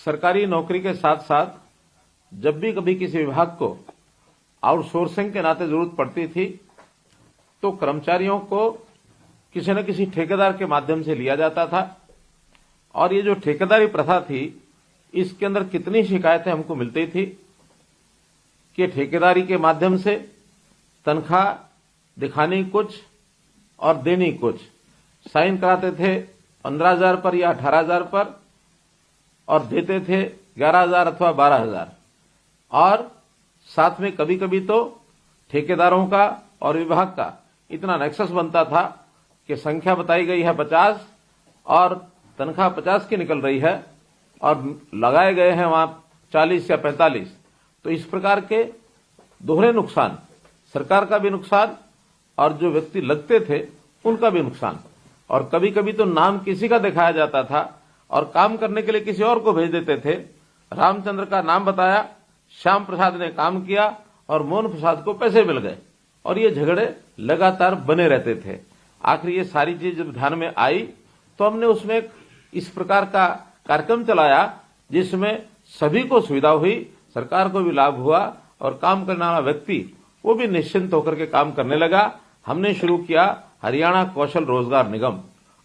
सरकारी नौकरी के साथ साथ जब भी कभी किसी विभाग को आउटसोर्सिंग के नाते जरूरत पड़ती थी तो कर्मचारियों को किसी न किसी ठेकेदार के माध्यम से लिया जाता था। और ये जो ठेकेदारी प्रथा थी इसके अंदर कितनी शिकायतें हमको मिलती थी कि ठेकेदारी के माध्यम से तनख्वाह दिखानी कुछ और देनी कुछ, साइन कराते थे 15,000 पर या 18,000 पर और देते थे 11,000 अथवा 12,000। और साथ में कभी कभी तो ठेकेदारों का और विभाग का इतना नेक्सस बनता था कि संख्या बताई गई है 50 और तनख्वाह 50 की निकल रही है और लगाए गए हैं वहां 40 या 45। तो इस प्रकार के दोहरे नुकसान, सरकार का भी नुकसान और जो व्यक्ति लगते थे उनका भी नुकसान। और कभी कभी तो नाम किसी का दिखाया जाता था और काम करने के लिए किसी और को भेज देते थे। रामचंद्र का नाम बताया, श्याम प्रसाद ने काम किया और मोहन प्रसाद को पैसे मिल गए और ये झगड़े लगातार बने रहते थे। आखिर ये सारी चीज जब ध्यान में आई तो हमने उसमें इस प्रकार का कार्यक्रम चलाया जिसमें सभी को सुविधा हुई, सरकार को भी लाभ हुआ और काम करने वाला व्यक्ति वो भी निश्चिंत होकर के काम करने लगा। हमने शुरू किया हरियाणा कौशल रोजगार निगम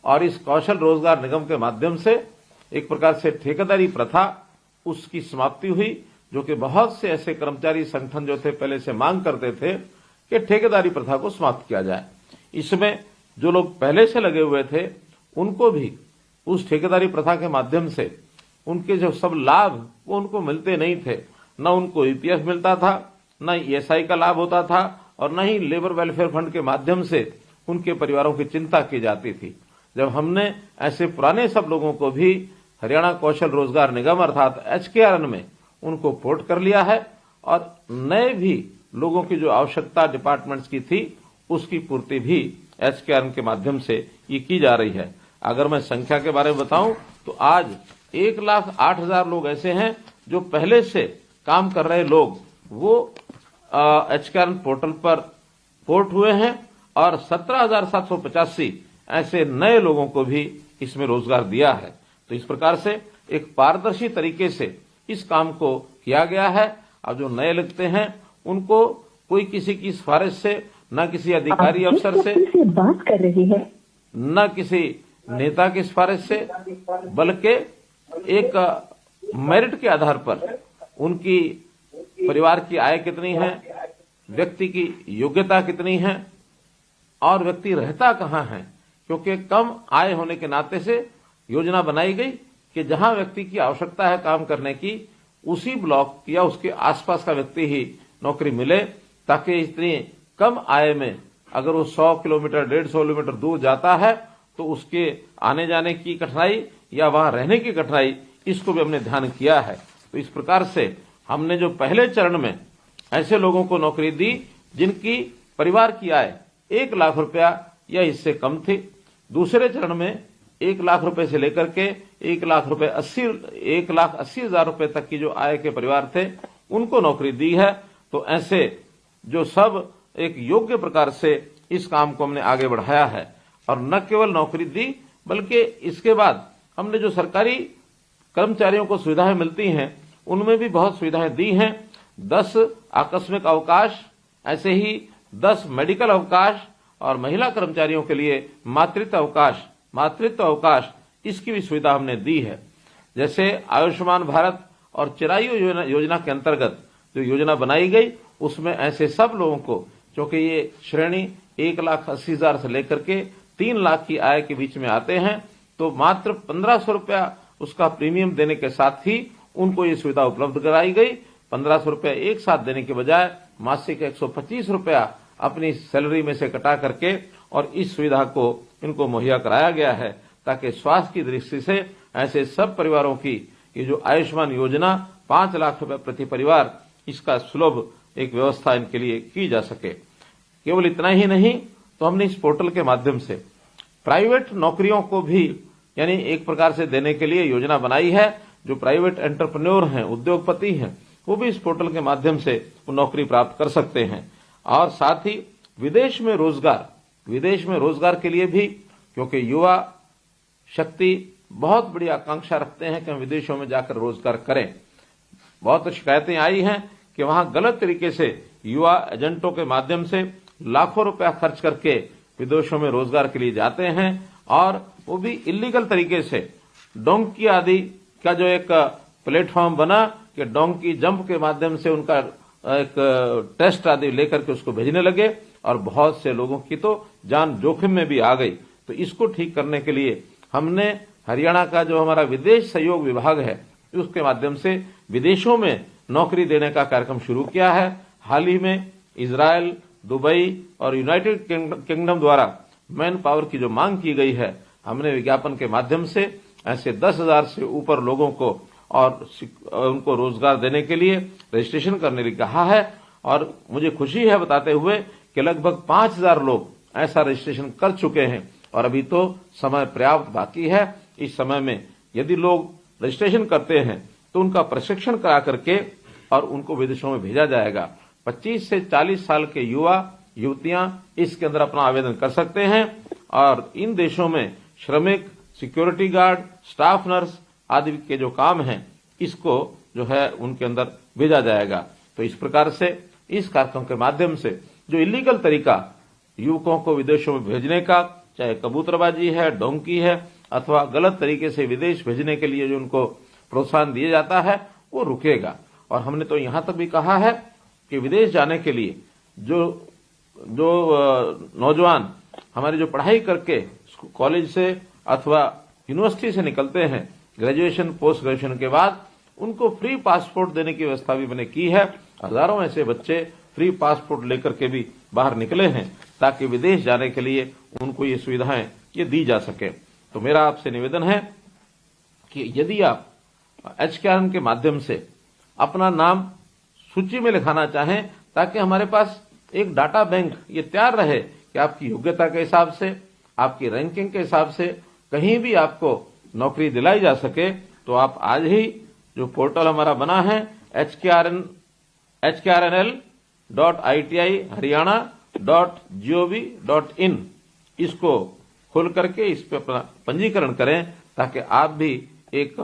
और इस कौशल रोजगार निगम के माध्यम से एक प्रकार से ठेकेदारी प्रथा उसकी समाप्ति हुई, जो कि बहुत से ऐसे कर्मचारी संगठन जो थे पहले से मांग करते थे कि ठेकेदारी प्रथा को समाप्त किया जाए। इसमें जो लोग पहले से लगे हुए थे उनको भी उस ठेकेदारी प्रथा के माध्यम से उनके जो सब लाभ वो उनको मिलते नहीं थे। न उनको ईपीएफ मिलता था, न ईएसआई का लाभ होता था और न ही लेबर वेलफेयर फंड के माध्यम से उनके परिवारों की चिंता की जाती थी। जब हमने ऐसे पुराने सब लोगों को भी हरियाणा कौशल रोजगार निगम अर्थात HKRN में उनको पोर्ट कर लिया है और नए भी लोगों की जो आवश्यकता डिपार्टमेंट्स की थी उसकी पूर्ति भी HKRN के माध्यम से ये की जा रही है। अगर मैं संख्या के बारे में बताऊं तो आज 1,08,000 लोग ऐसे हैं जो पहले से काम कर रहे लोग वो HKRN पोर्टल पर पोर्ट हुए हैं और 17,785 ऐसे नए लोगों को भी इसमें रोजगार दिया है। तो इस प्रकार से एक पारदर्शी तरीके से इस काम को किया गया है। अब जो नए लगते हैं उनको कोई किसी की सिफारिश से, न किसी अधिकारी अफसर से बात कर रही है, न किसी नेता की सिफारिश से, बल्कि एक मेरिट के आधार पर उनकी परिवार की आय कितनी है, व्यक्ति की योग्यता कितनी है और व्यक्ति रहता कहाँ है, क्योंकि कम आय होने के नाते से योजना बनाई गई कि जहां व्यक्ति की आवश्यकता है काम करने की उसी ब्लॉक या उसके आसपास का व्यक्ति ही नौकरी मिले, ताकि इतनी कम आय में अगर वो 100 किलोमीटर 150 किलोमीटर दूर जाता है तो उसके आने जाने की कठिनाई या वहां रहने की कठिनाई, इसको भी हमने ध्यान किया है। तो इस प्रकार से हमने जो पहले चरण में ऐसे लोगों को नौकरी दी जिनकी परिवार की आय 1 लाख रुपया या इससे कम थी, दूसरे चरण में 1 लाख रुपए से लेकर के 1,80,000 रुपए तक की जो आय के परिवार थे उनको नौकरी दी है। तो ऐसे जो सब एक योग्य प्रकार से इस काम को हमने आगे बढ़ाया है और न केवल नौकरी दी बल्कि इसके बाद हमने जो सरकारी कर्मचारियों को सुविधाएं मिलती हैं उनमें भी बहुत सुविधाएं दी हैं। 10 आकस्मिक अवकाश, ऐसे ही 10 मेडिकल अवकाश और महिला कर्मचारियों के लिए मातृत्व अवकाश इसकी भी सुविधा हमने दी है। जैसे आयुष्मान भारत और चिरायु योजना के अंतर्गत जो योजना बनाई गई उसमें ऐसे सब लोगों को, क्योंकि ये श्रेणी 1,80,000 से लेकर के 3 लाख की आय के बीच में आते हैं, तो मात्र 1,500 रुपया उसका प्रीमियम देने के साथ ही उनको ये सुविधा उपलब्ध कराई गई। 1,500 रुपया एक साथ देने के बजाय मासिक 125 रुपया अपनी सैलरी में से कटा करके और इस सुविधा को इनको मुहैया कराया गया है, ताकि स्वास्थ्य की दृष्टि से ऐसे सब परिवारों की ये जो आयुष्मान योजना 5 लाख रुपए प्रति परिवार, इसका सुलभ एक व्यवस्था इनके लिए की जा सके। केवल इतना ही नहीं, तो हमने इस पोर्टल के माध्यम से प्राइवेट नौकरियों को भी यानी एक प्रकार से देने के लिए योजना बनाई है। जो प्राइवेट एंटरप्रेन्योर हैं, उद्योगपति हैं, वो भी इस पोर्टल के माध्यम से वो नौकरी प्राप्त कर सकते हैं। और साथ ही विदेश में रोजगार के लिए भी, क्योंकि युवा शक्ति बहुत बड़ी आकांक्षा रखते हैं कि हम विदेशों में जाकर रोजगार करें। बहुत शिकायतें आई हैं कि वहां गलत तरीके से युवा एजेंटों के माध्यम से लाखों रुपया खर्च करके विदेशों में रोजगार के लिए जाते हैं और वो भी इलीगल तरीके से डोंकी आदि का जो एक प्लेटफॉर्म बना कि डोंकी जंप के माध्यम से उनका एक टेस्ट आदि लेकर के उसको भेजने लगे और बहुत से लोगों की तो जान जोखिम में भी आ गई। तो इसको ठीक करने के लिए हमने हरियाणा का जो हमारा विदेश सहयोग विभाग है उसके माध्यम से विदेशों में नौकरी देने का कार्यक्रम शुरू किया है। हाल ही में इजराइल, दुबई और यूनाइटेड किंगडम द्वारा मैन पावर की जो मांग की गई है, हमने विज्ञापन के माध्यम से ऐसे 10,000 से ऊपर लोगों को और उनको रोजगार देने के लिए रजिस्ट्रेशन करने के लिए कहा है। और मुझे खुशी है बताते हुए कि लगभग 5,000 लोग ऐसा रजिस्ट्रेशन कर चुके हैं और अभी तो समय पर्याप्त बाकी है। इस समय में यदि लोग रजिस्ट्रेशन करते हैं तो उनका प्रशिक्षण करा करके और उनको विदेशों में भेजा जाएगा। 25 से 40 साल के युवा युवतियां इसके अंदर अपना आवेदन कर सकते हैं और इन देशों में श्रमिक, सिक्योरिटी गार्ड, स्टाफ नर्स आदि के जो काम हैं इसको जो है उनके अंदर भेजा जाएगा। तो इस प्रकार से इस कार्यक्रम के माध्यम से जो इलीगल तरीका युवकों को विदेशों में भेजने का, चाहे कबूतरबाजी है, डोंकी है अथवा गलत तरीके से विदेश भेजने के लिए जो उनको प्रोत्साहन दिया जाता है वो रुकेगा। और हमने तो यहां तक भी कहा है कि विदेश जाने के लिए जो नौजवान हमारी जो पढ़ाई करके कॉलेज से अथवा यूनिवर्सिटी से निकलते हैं, ग्रेजुएशन पोस्ट ग्रेजुएशन के बाद उनको फ्री पासपोर्ट देने की व्यवस्था भी मैंने की है। हजारों ऐसे बच्चे फ्री पासपोर्ट लेकर के भी बाहर निकले हैं ताकि विदेश जाने के लिए उनको ये सुविधाएं ये दी जा सके। तो मेरा आपसे निवेदन है कि यदि आप HKRN के माध्यम से अपना नाम सूची में लिखाना चाहें ताकि हमारे पास एक डाटा बैंक ये तैयार रहे कि आपकी योग्यता के हिसाब से, आपकी रैंकिंग के हिसाब से कहीं भी आपको नौकरी दिलाई जा सके, तो आप आज ही जो पोर्टल हमारा बना है hkrnl.iti.haryana.gov.in इसको खोल करके इस पे अपना पंजीकरण करें ताकि आप भी एक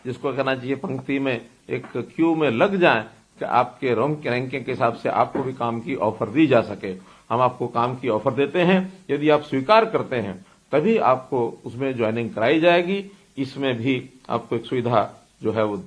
जिसको कहना चाहिए पंक्ति में एक क्यू में लग जाएं कि आपके रैंकिंग के हिसाब से आपको भी काम की ऑफर दी जा सके। हम आपको काम की ऑफर देते हैं, यदि आप स्वीकार करते हैं तभी आपको उसमें ज्वाइनिंग कराई जाएगी। इसमें भी आपको एक सुविधा जो है वो